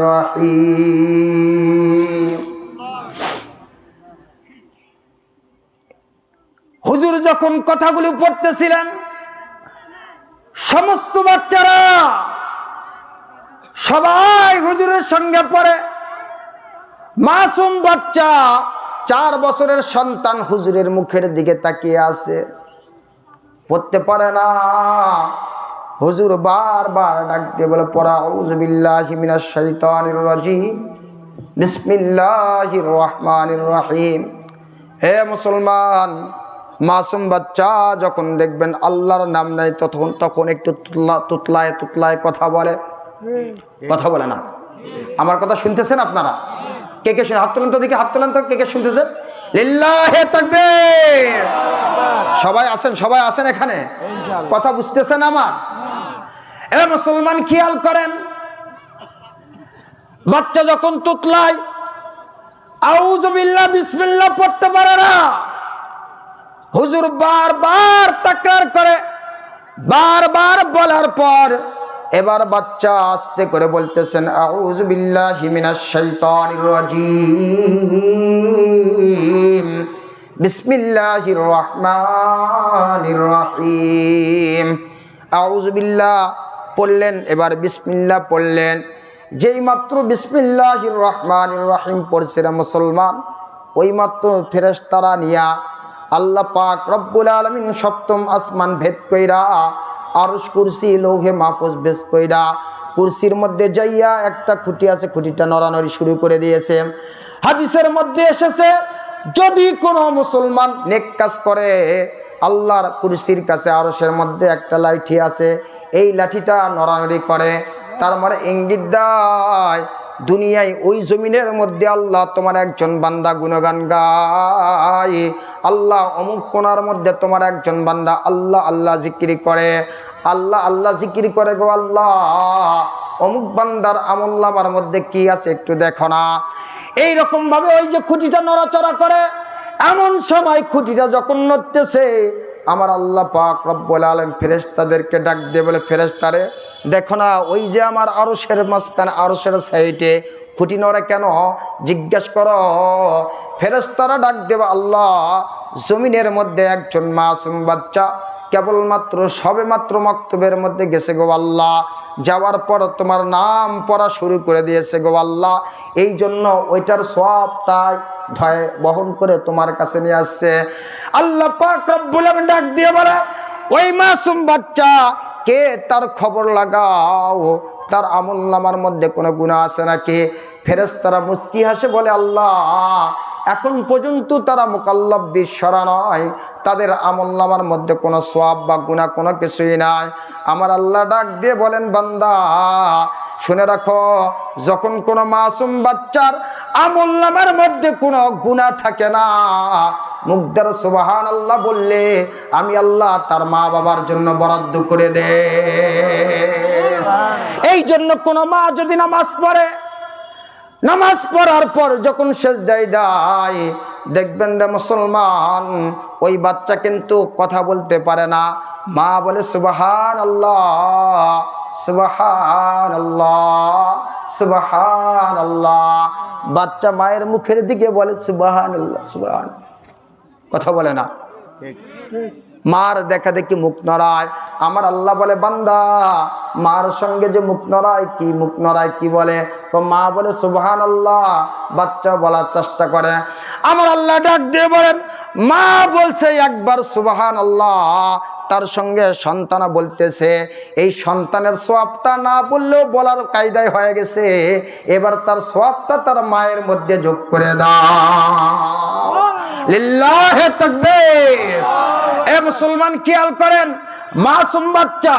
রহিম। হুজুর যখন কথাগুলো পড়তেছিলেন, সমস্ত বাচ্চারা সবাই হুজুরের সঙ্গে পড়ে। মাসুম বাচ্চা 4 বছরের সন্তান হুজুরের মুখের দিকে তাকিয়ে আছে, পড়তে পারে না। হুজুর বারবার ডাক দিয়ে বলে, পড়া আউযু বিল্লাহি মিনাশ শাইতানির রাজিম, বিসমিল্লাহির রহমানির রহিম। হে মুসলমান, মাসুম বাচ্চা যখন দেখবেন আল্লাহর নাম নাই তখন একটু তুতলায় তুতলায় কথা বলে না। আমার কথা শুনতেছেন আপনারা? কে কে হাত তোলেন তো দেখি, হাত তোলেন তো, কে কে শুনতেছেন? লিল্লাহি তাকবীর। সবাই আছেন এখানে? কথা বুঝতেছেন আমার? এ মুসলমান খেয়াল করেন, বাচ্চা যখন তুতলায় আউযু বিল্লাহ বিসমিল্লাহ পড়তে পারে না, হুজুর বারবার তাকরার করে, বারবার বলার পর এবার বাচ্চা আস্তে করে বলতেছেন, আউযু বিল্লাহি মিনাশ শাইতানির রাজিম, বিসমিল্লাহির রহমানির রহিম। আউযু বিল্লাহ পড়লেন, এবার বিসমিল্লাহ পড়লেন। যেই মাত্র বিসমিল্লাহির রহমানির রহিম পড়ছে রে মুসলমান, ওই মাত্র ফেরেশতারা নিয়া আল্লাহ পাক রব্বুল আলামিন সপ্তম আসমান ভেদ কইরা আরশ কুরসি লৌহে মাহফুজ ভেদ কইরা কুরসির মধ্যে যাইয়া একটা খুঁটি আছে, খুঁটিটা নড়ানড়ি শুরু করে দিয়েছে। হাদিসের মধ্যে এসেছে, যদি কোনো মুসলমান নেক কাজ করে, আল্লাহর কুরসির কাছে আরশের মধ্যে একটা লাঠি আছে, এই লাঠিটা নড়ানড়ি করে, তার মানে ইঙ্গিত দেয় দুনিয়ায় ওই জমিনের মধ্যে আল্লাহ তোমার একজন বান্দা গুণগান গায়, আল্লাহ অমুক কোনার মধ্যে তোমার একজন বান্দা আল্লাহ আল্লাহ জিকির করে, আল্লাহ আল্লাহ জিকির করে গো আল্লাহ, অমুক বান্দার আমলনামার মধ্যে কি আছে একটু দেখো না। এইরকম ভাবে ওই যে খুঁটিটা নড়াচড়া করে, এমন সময় খুঁটিটা যখন নড়তেছে, আমার আল্লাহ পাক রব্বুল আলামিন ফেরেশতাদেরকে ডাক দিয়ে বলে, ফেরেশতারে দেখো না, ওই যে আমার আরশের মাঝখানে আরশের সাইডে খুঁটি নড়ে কেন? জিজ্ঞেস করো। ফেরেশতারা ডাক দেবে, আল্লাহ জমিনের মধ্যে একজন মাসুম বাচ্চা কেবলমাত্র সবেমাত্র মক্তবের মধ্যে গেছে গো আল্লাহ, যাওয়ার পর তোমার নাম পড়া শুরু করে দিয়েছে গো আল্লাহ, এই জন্য ওইটার সওয়াব তাই ভয় বহন করে তোমার কাছে নিয়ে আসছে। আল্লাহ পাক রব্বুল আলামিন ডাক দিয়ে বলে, ওই মাসুম বাচ্চা কে, তার খবর লাগাও, তার আমলনামার মধ্যে কোনো গুনাহ আছে নাকি? ফেরেশতারা মুস্কি হাসে বলে, আল্লাহ এখন পর্যন্ত তারা মুকাল্লাফ বিশ্বরা নয়, তাদের আমলনামার মধ্যে কোনো সওয়াব বা গুনাহ কোনো কিছুই নাই। আমার আল্লাহ ডাক দিয়ে বলেন, বান্দা শুনে রাখো, যখন কোনো মাসুম বাচ্চার আমলনামার মধ্যে কোনো গুনাহ থাকে না, মুখ দ্বারা সুবহানাল্লাহ বললে আমি আল্লাহ তার মা বাবার জন্য বরাদ্দ করে দে। এই জন্য কোনো মা যদি নামাজ পড়ে, নামাজ পড়ার পর যখন সিজদায় যায়, দেখবেন রে মুসলমান, ওই বাচ্চা কিন্তু কথা বলতে পারে না, মা বলে সুবহানাল্লাহ সুবহানাল্লাহ সুবহানাল্লাহ, বাচ্চা মায়ের মুখের দিকে বলে সুবহানাল্লাহ সুবহান, কথা বলে না, মার দেখা দেখি মুখ নড়ায়। আমার আল্লাহ বলে, বান্দা মার সঙ্গে যে মুখ নড়ায়, কি মুখ নড়ায়, কি বলে? তো মা বলে সুবহানাল্লাহ, বাচ্চা বলার চেষ্টা করে। আমার আল্লাহ ডাক দিয়ে বলেন, মা বলছে একবার সুবহানাল্লাহ, তার সঙ্গে সন্তান বলতেছে, এই সন্তানের সোয়াবটা না বললেও বলার কায়দায় হয়ে গেছে, এবার তার সোয়াবটা তার মায়ের মধ্যে যোগ করে দাও। লিল্লাহে তাকবীর। এ মুসলমান খেয়াল করেন, মাসুম বাচ্চা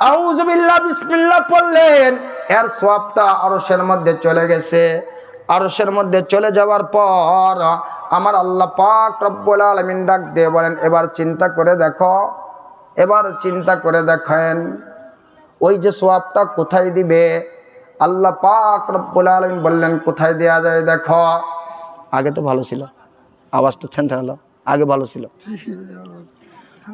আউযু বিল্লাহ বিসমিল্লাহ পড়লেন, এর সোয়াবটা আরশের মধ্যে চলে গেছে। আরশের মধ্যে চলে যাওয়ার পর আমার আল্লাহ পাক রব্বুল আলামিন ডাক দিয়ে বলেন, এবার চিন্তা করে দেখো, এবার চিন্তা করে দেখেন ওই যে সোয়াবটা কোথায় দিবে। আল্লাহ পাক রব্বুল আলামিন বললেন, কোথায় দেয়া যায় দেখো। আগে তো ভালো ছিল, আওয়াজটা থেমে গেল, আগে ভালো ছিল।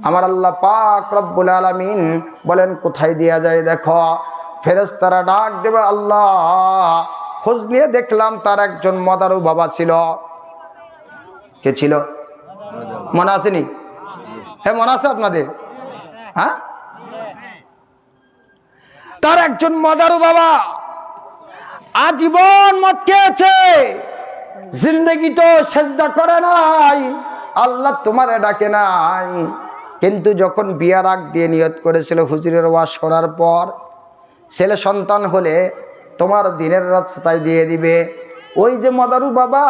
আমার আল্লাহ পাক রব্বুল আলামিন বলেন, কোথায় দেয়া যায় দেখো। ফেরেশতারা ডাক দেবে, আল্লাহ খোঁজ নিয়ে দেখলাম তার একজন মদারু বাবা ছিল। কে ছিল? মনে আসেনি? হ্যাঁ মনে আছে আপনাদের? হ্যাঁ, তার একজন মদারু বাবা আজীবন মদ খেয়েছে, জিন্দগি তো সেজদা করে নাই, আল্লাহ তোমারে ডাকে নাই। কিন্তু যখন বিয়ার আগ দিয়ে নিয়ত করেছিল হুজুরের ওয়াজ করার পর, ছেলে সন্তান হলে তোমার দিনের রাস্তায় দিয়ে দিবে, ওই যে মদারু বাবা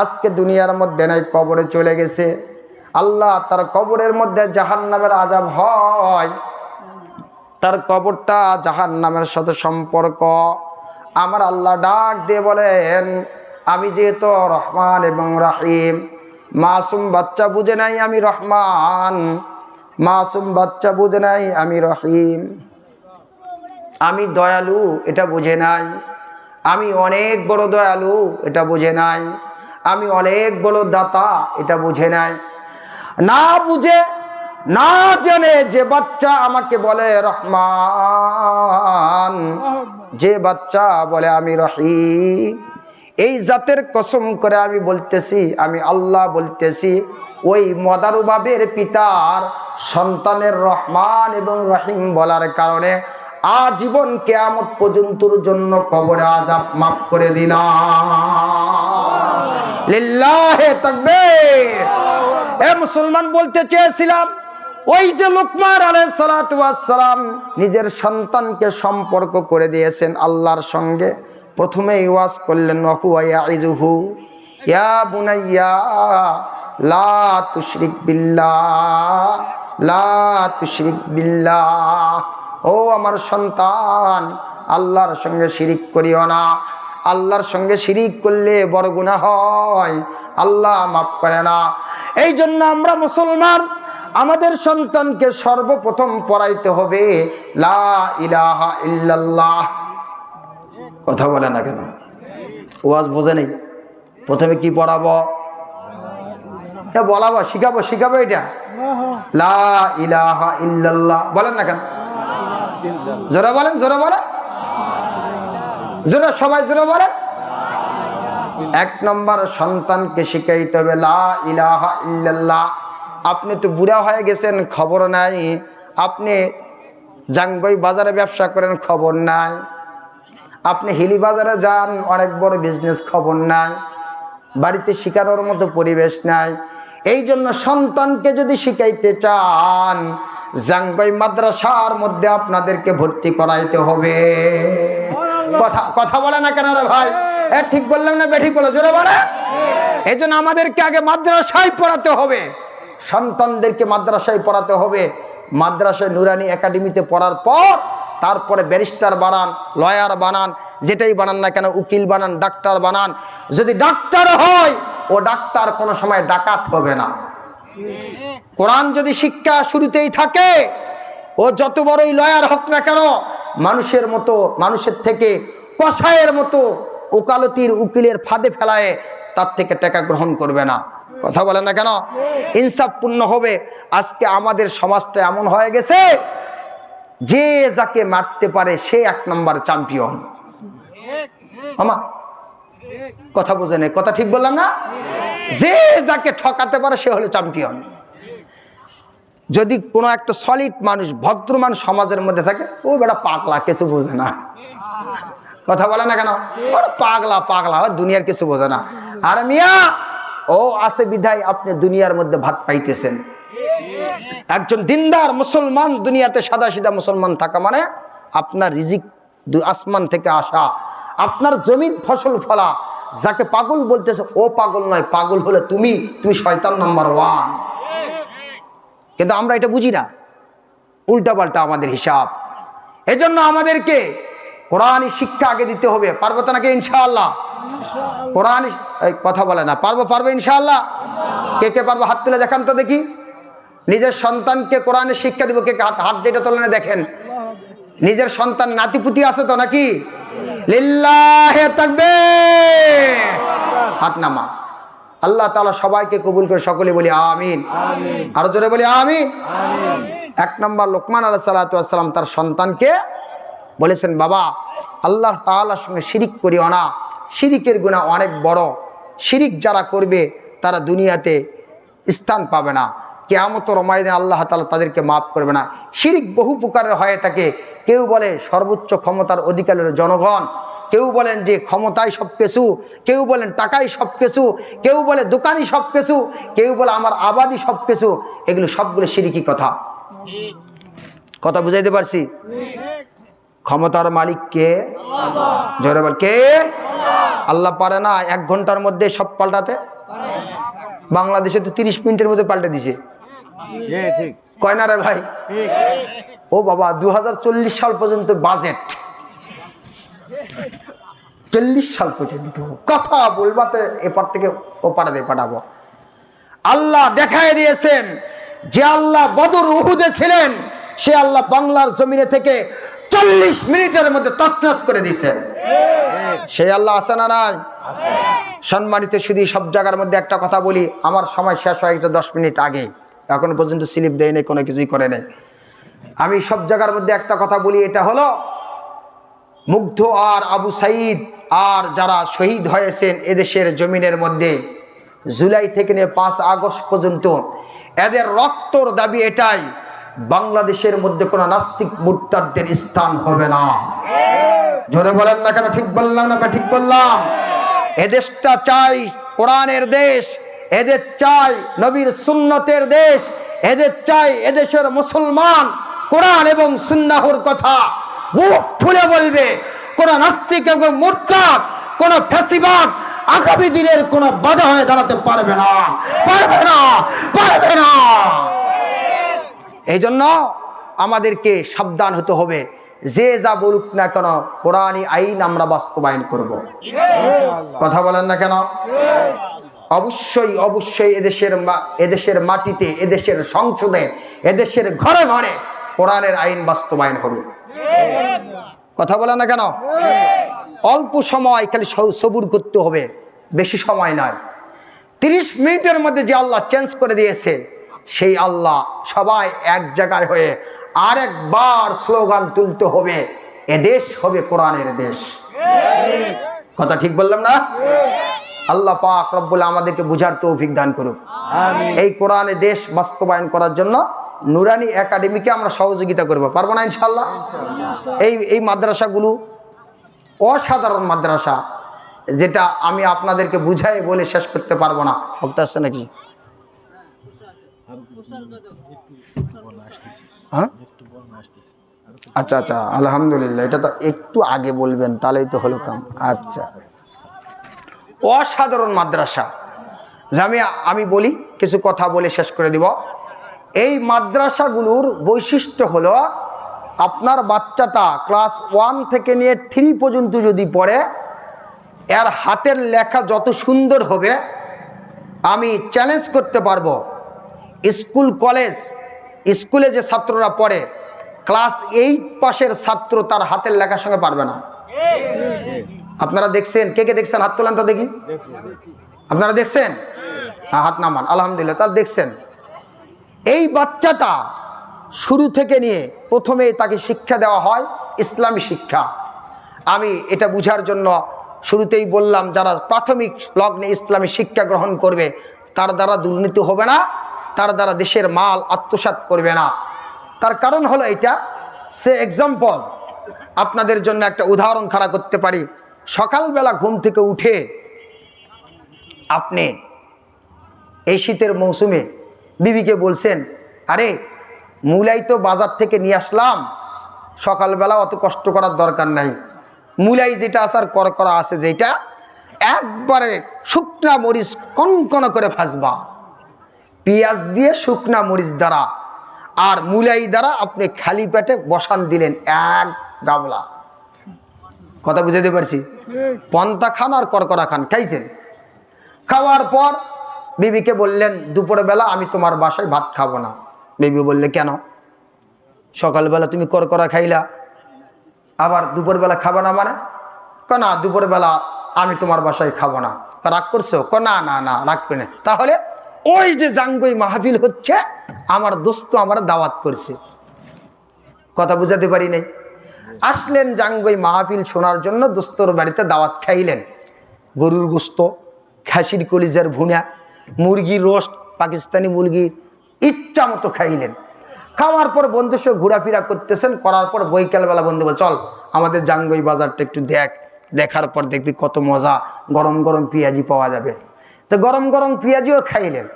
আজকে দুনিয়ার মধ্যে নাই, কবরে চলে গেছে। আল্লাহ তার কবরের মধ্যে জাহান্নামের আযাব হয়, তার কবরটা জাহান্নামের সাথে সম্পর্ক। আমার আল্লাহ ডাক দিয়ে বলেন, আমি যেহেতু রহমান এবং রহিম, মাসুম বাচ্চা বুঝে নাই আমি রহমান, মাসুম বাচ্চা বুঝে নাই আমি রহিম, আমি দয়ালু এটা বুঝে নাই, আমি অনেক বড় দয়ালু এটা বুঝে নাই, আমি অনেক বড় দাতা এটা বুঝে নাই। না বুঝে না জেনে যে বাচ্চা আমাকে বলে রহমান, যে বাচ্চা বলে আমি রহিম, এই জাতের কসম করে আমি বলতেছি, আমি আল্লাহ বলতেছি, ওই মদারু বাবের পিতার সন্তানের রহমান এবং রহিম বলার কারণে আজীবন কিয়ামত পর্যন্তর জন্য কবরে আযাব মাফ করে দিলাম। লিল্লাহে তাকবীর। এ মুসলমান, বলতে চেয়েছিলাম, ওই যে লুকমান আলাইহিস সালাতু ওয়াস সালাম নিজের সন্তানকে সম্পর্ক করে দিয়েছেন আল্লাহর সঙ্গে। প্রথমেই ওয়াজ করলেন, ওয়া ইয়াইযুহু ইয়া বুনাইয়া লা তুশরিক বিল্লাহ, লা তুশরিক বিল্লাহ, ও আমার সন্তান, আল্লাহর সঙ্গে শিরিক করিও না। আল্লাহর সঙ্গে শিরিক করলে বড় গুনাহ হয়, আল্লাহ মাফ করে না। এই জন্য আমরা মুসলমান আমাদের সন্তানকে সর্বপ্রথম পড়াইতে হবে লা ইলাহা ইল্লাল্লাহ। কথা বলে না কেন? ওয়াজ বোঝে নেই? প্রথমে কি পড়াবো? বলাবো, শিখাবো এটা লা ইলাহা ইল্লাল্লাহ। বলেন না কেন? জোরে বলেন, জোরে বলেন, জোরে, সবাই জোরে বলেন। এক নম্বর সন্তানকে শিখাইতে হবে লা ইলাহা ইল্লাল্লাহ। আপনি তো বুড়া হয়ে গেছেন, খবর নাই। আপনি জাঙ্গই বাজারে ব্যবসা করেন, খবর নাই। আপনি হিলি বাজারে যান, অনেক বড় বিজনেস, খবর নাই। বাড়িতে শিখানোর মতো পরিবেশ নাই। এই জন্য সন্তানকে যদি শিখাইতে চান, জাঙ্গই মাদ্রাসার মধ্যে আপনাদেরকে ভর্তি করাইতে হবে। কথা বলে না কেন রে ভাই? ঠিক বললাম না বেঠিক বলে? জোরে বলে। এই জন্য আমাদেরকে আগে মাদ্রাসায় পড়াতে হবে, সন্তানদেরকে মাদ্রাসায় পড়াতে হবে। মাদ্রাসায় নুরানি একাডেমিতে পড়ার পর তারপরে ব্যারিস্টার বানান, লয়ার বানান, যেটাই বানান না কেন, উকিল বানান, ডাক্তার বানান। যদি ডাক্তার হয়, ও ডাক্তার কোনো সময় ডাকাত হবে না। কোরআন যদি শিক্ষা শুরুতেই থাকে, ও যত বড়ই লয়ার হোক না কেন, মানুষের মতো, মানুষের থেকে কসাইয়ের মতো ওকালতির উকিলের ফাঁদে ফেলায় তার থেকে টাকা গ্রহণ করবে না। কথা বলে না কেন? ইনসাফপূর্ণ হবে। আজকে আমাদের সমাজটা এমন হয়ে গেছে, যে যাকে মারতে পারে সে এক নম্বর চ্যাম্পিয়ন। আমার কথা বুঝে নেই? কথা ঠিক বললাম না? যে যাকে ঠকাতে পারে সে হলো চ্যাম্পিয়ন। যদি কোনো একটা সলিড মানুষ, ভদ্র মানুষ সমাজের মধ্যে থাকে, ও বেটা পাগলা, কিছু বোঝে না। কথা বলে না কেন? পাগলা দুনিয়ার কিছু বোঝে না। আর মিয়া ও আছে বিধায় আপনি দুনিয়ার মধ্যে ভাত পাইতেছেন। একজন দিনদার মুসলমান দুনিয়াতে সাদাসিধা মুসলমান থাকা মানে আপনার রিজিক আসমান থেকে আসা, আপনার জমির ফসল ফলা। যাকে পাগল বলতেছে ও পাগল নয়, পাগল হলে তুমি শয়তান নাম্বার 1। কিন্তু আমরা এটা বুঝি না, উল্টাপাল্টা আমাদের হিসাব। এজন্য আমাদেরকে কোরআনী শিক্ষা আগে দিতে হবে। পারবো তো নাকি ইনশাআল্লাহ? কোরআন কথা বলে না, পারবো ইনশাআল্লাহ? কে কে পারবো হাত তুলে দেখান তো দেখি। নিজের সন্তানকে কোরআনের শিক্ষা দিব। কে হাত যেটা তোলে না দেখেন। নিজের সন্তান নাতিপুতি আছে তো নাকি? লিল্লাহে তাকবীর, হাত নামা। আল্লাহ তাআলা সবাইকে কবুল করে সকলে বলি আমিন। আরো জোরে বলি আমিন। 1 নম্বর লোকমান আলাইহিস সালাতু ওয়াস সালাম তার সন্তানকে বলেছেন, বাবা আল্লাহ তাআলার সঙ্গে শিরিক করিও না, শিরিকের গুনাহ অনেক বড়। শিরিক যারা করবে তারা দুনিয়াতে স্থান পাবে না, কিয়ামতের ময়দানে আল্লাহ তাআলা তাদেরকে মাফ করবে না। শিরিক বহু প্রকারের হয়ে থাকে। কেউ বলে সর্বোচ্চ ক্ষমতার অধিকারের জনগণ, কেউ বলেন যে ক্ষমতাই সব কিছু, কেউ বলেন টাকাই সব কিছু, কেউ বলে দোকানই সব কিছু, কেউ বলে আমার আবাদই সব কিছু। এগুলো সবগুলো শিরিকি কথা। কথা বুঝাইতে পারছি? ক্ষমতার মালিক কে? জোরে বল কে? আল্লাহ পারে না 1 ঘন্টার মধ্যে সব পাল্টাতে? বাংলাদেশে তো 30 মিনিটের মধ্যে পাল্টে দিছে, কয় না রে ভাই? ও বাবা, 2040 সাল পর্যন্ত বাজেট, 40 সাল পর্যন্ত কথা বলবাতে এপার থেকে ওপারে পাঠাবো। আল্লাহ দেখায় দিয়েছেন যে আল্লাহ বদর উহুদে ছিলেন, সে আল্লাহ বাংলার জমিনে থেকে 40 মিনিটের মধ্যে তছনছ করে দিয়েছেন। সেই আল্লাহ আছে না নাই? সম্মানিত শুধু সব জায়গার মধ্যে একটা কথা বলি, আমার সময় শেষ হয়ে গেছে 10 মিনিট আগে, এখন পর্যন্ত স্লিপ দেয় নাই, কোনো কিছুই করে নাই। আমি সব জায়গার মধ্যে একটা কথা বলি, এটা হলো মুগ্ধ আর আবু সাইদ আর যারা শহীদ হয়েছেন এদেশের জমিনের মধ্যে জুলাই থেকে নিয়ে 5 আগস্ট পর্যন্ত, এদের রক্তর দাবি এটাই, বাংলাদেশের মধ্যে কোনো নাস্তিক মুরতাদদের স্থান হবে না। জোরে বলেন না কেন? ঠিক বললাম না? ঠিক বললাম? এদেশটা চাই কোরআনের দেশ, এদের চাই নবীর সুন্নতের দেশ, এদের চাই এদেশের মুসলমান কোরআন এবং সুন্নাহর কথা বুক ফুলে বলবে। কোন নাস্তিক এবং মুরতাদ, কোন ফ্যাসিবাদ আগামী দিনের কোন বাধা হয়ে দাঁড়াতে পারবে না, পারবে না, পারবে না। এই জন্য আমাদেরকে সাবধান হতে হবে। যে যা বলুক না কেন, কোরআনী আইন আমরা বাস্তবায়ন করব। কথা বলেন না কেন? অবশ্যই অবশ্যই এদেশের মাটিতে, এদেশের সংসদে, এদেশের ঘরে ঘরে কোরআনের আইন বাস্তবায়ন হবে। কথা বলেন না কেন? অল্প সময় খালি সবুর করতে হবে, বেশি সময় নয়। 30 মিনিটের মধ্যে যে আল্লাহ চেঞ্জ করে দিয়েছে, সেই আল্লাহ সবাই এক জায়গায় হয়ে আরেকবার স্লোগান তুলতে হবে, এদেশ হবে কোরআনের দেশ। কথা ঠিক বললাম না? আল্লাহ পাক রব্বুল আমাদেরকে বুঝার তৌফিক দান করুক। এই কোরআনের দেশ বাস্তবায়ন করার জন্য নুরানি একাডেমিকে আমরা সহযোগিতা করব, পারবো না ইনশাল্লাহ? এই মাদ্রাসাগুলো অসাধারণ মাদ্রাসা, যেটা আমি আপনাদেরকে বুঝাই বলে শেষ করতে পারবো না। বক্তা আসছে নাকি? হ্যাঁ, আচ্ছা আচ্ছা, আলহামদুলিল্লাহ। এটা তো একটু আগে বলবেন, তাহলেই তো হলো কাম। আচ্ছা, অসাধারণ মাদ্রাসা। আমি বলি, কিছু কথা বলে শেষ করে দিব। এই মাদ্রাসাগুলোর বৈশিষ্ট্য হলো, আপনার বাচ্চাটা ক্লাস 1 থেকে নিয়ে 3 পর্যন্ত যদি পড়ে, এর হাতের লেখা যত সুন্দর হবে, আমি চ্যালেঞ্জ করতে পারবো স্কুল কলেজ স্কুলে যে ছাত্ররা পড়ে, ক্লাস 8 পাশের ছাত্র তার হাতের লেখার সঙ্গে পারবে না। আপনারা দেখছেন? কে কে দেখছেন? হাত তোলেন তো দেখি। আপনারা দেখছেন? হাত নামান। আলহামদুলিল্লাহ, তার দেখছেন। এই বাচ্চাটা শুরু থেকে নিয়ে প্রথমে তাকে শিক্ষা দেওয়া হয় ইসলামী শিক্ষা। আমি এটা বুঝার জন্য শুরুতেই বললাম, যারা প্রাথমিক লগ্নে ইসলামী শিক্ষা গ্রহণ করবে, তার দ্বারা দুর্নীতি হবে না, তার দ্বারা দেশের মাল আত্মসাৎ করবে না। তার কারণ হলো এটা। সে এক্সাম্পল, আপনাদের জন্য একটা উদাহরণ খাড়া করতে পারি। সকালবেলা ঘুম থেকে উঠে আপনি এই শীতের মৌসুমে বিবিকে বলছেন, আরে মূলাই তো বাজার থেকে নিয়ে আসলাম, সকালবেলা অত কষ্ট করার দরকার নাই। মূলাই যেটা আসার করা আছে, যেটা একবারে শুকনা মরিচ কনকন করে ভাজবা, পেঁয়াজ দিয়ে শুকনা মরিচ দ্বারা আর মূলাই দ্বারা আপনি খালি পেটে বসান দিলেন এক গাবলা। কথা বুঝাতে পারছি? পন্তা খান আর করকরা খান। খাইছেন? খাওয়ার পর বিবিকে বললেন দুপুরবেলা আমি তোমার বাসায় ভাত খাবো না। বিবি বললে কেন? সকালবেলা তুমি করকরা খাইলা, আবার দুপুরবেলা খাবো না মানে? না, দুপুরবেলা আমি তোমার বাসায় খাবো না। রাগ করছো? না না না, রাগ করে না। তাহলে ওই যে জাঙ্গই মাহফিল হচ্ছে, আমার দোস্ত আমার দাওয়াত করছে। কথা বুঝাতে পারি নাই? আসলেন জাঙ্গই মাহফিল শোনার জন্য, দোস্তর বাড়িতে দাওয়াত খাইলেন। গরুর গোস্ত, খাসির কলিজার ভুনা, মুরগির রোস্ট, পাকিস্তানি মুরগি ইচ্ছা মতো খাইলেন। খাওয়ার পর বন্ধুর সঙ্গে ঘোরাফেরা করতেছেন, করার পর বৈকালবেলা বন্ধু বল চল আমাদের জাঙ্গই বাজারটা একটু দেখ, দেখার পর দেখবি কত মজা, গরম গরম পেঁয়াজি পাওয়া যাবে। তো গরম গরম পেঁয়াজিও খাইলেন।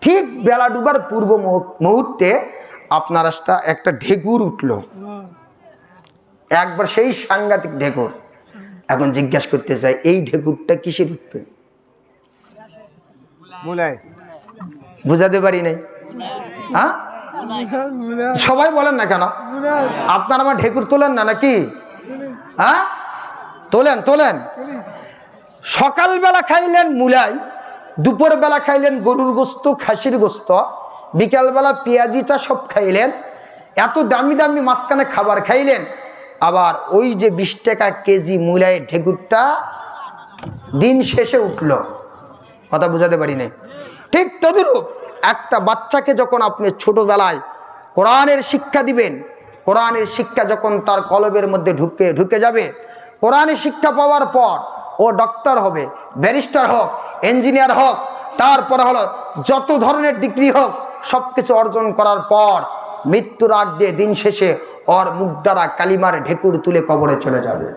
ঠিক বেলা ডুবার পূর্ব মুহূর্তে আপনার একটা ঢেকুর উঠল, একবার সেই সাংঘাতিক ঢেকুর। এখন জিজ্ঞাসা করতে চাই এই ঢেকুরটা কিসের উঠবে? বুঝাতে পারি নাই? হ্যাঁ, সবাই বলেন না কেন? আপনার আমার ঢেকুর তোলেন না নাকি? হ্যাঁ, তোলেন তোলেন। সকালবেলা খাইলেন মূলাই, দুপুরবেলা খাইলেন গরুর গোস্ত, খাসির গোস্ত, বিকালবেলা পেঁয়াজি চা সব খাইলেন, এত দামি দামি মাঝখানে খাবার খাইলেন। আবার ওই যে 20 টাকা কেজি মূলাই ঢেকুরটা দিন শেষে উঠল। কথা বুঝাতে পারি নাই? ঠিক তদরূপ একটা বাচ্চাকে যখন আপনি ছোটবেলায় কোরআনের শিক্ষা দিবেন, কোরআনের শিক্ষা যখন তার কলবের মধ্যে ঢুকে যাবে, কোরআনের শিক্ষা পাওয়ার পর ও ডক্টর হবে, ব্যারিস্টার হোক, ইঞ্জিনিয়ার হোক, তারপরে হলো যত ধরনের ডিগ্রি হোক, সব কিছু অর্জন করার পর মৃত্যুর আগ দিয়ে দিন শেষে ওর মুখ দ্বারা কালিমার ঢেকুর তুলে কবরে চলে যাবে।